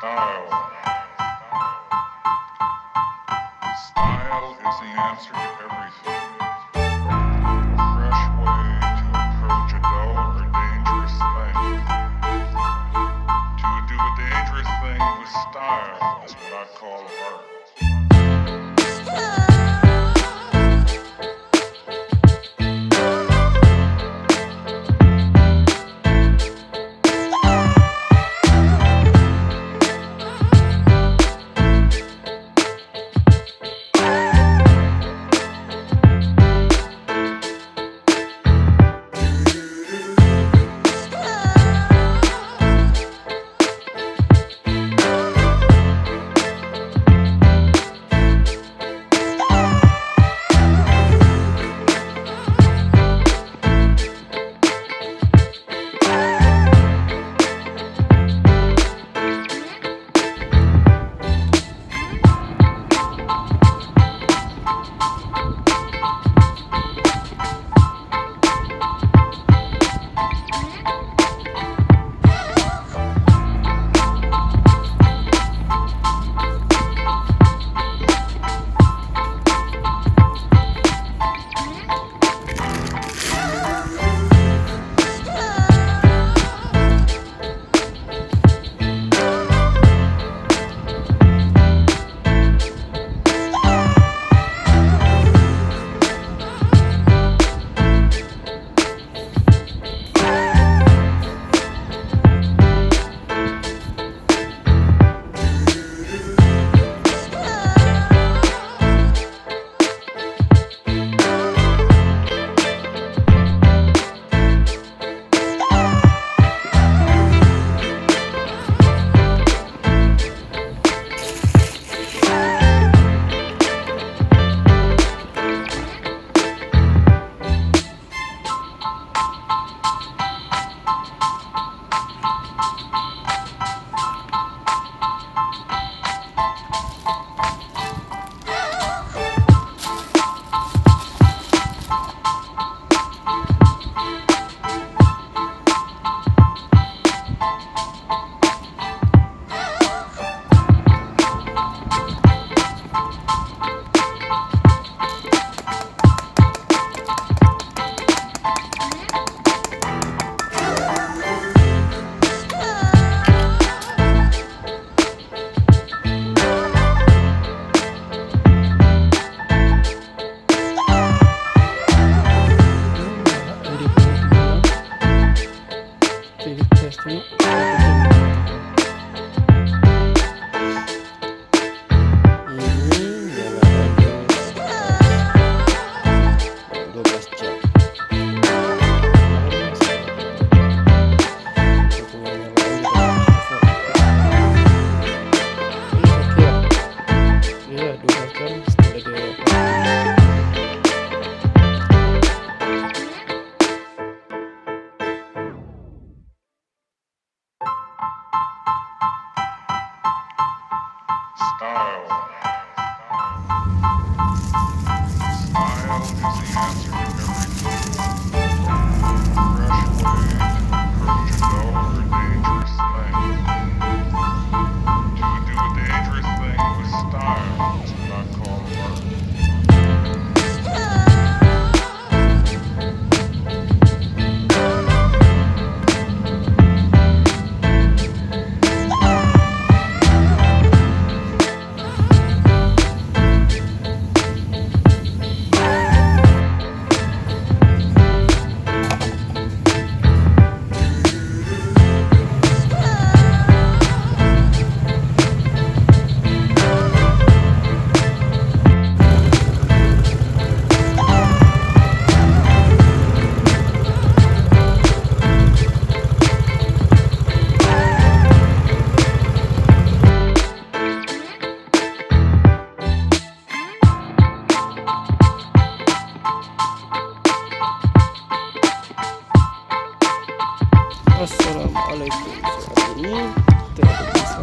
Style. Style is the answer to everything. A fresh way to approach a dull or dangerous thing. To do a dangerous thing with style is what I call art. Style. Style is the answer to everything. A fresh way to approach a dull or dangerous thing. To do a dangerous thing with style is what I call art. Assalamualaikum. Saat ini tidak bisa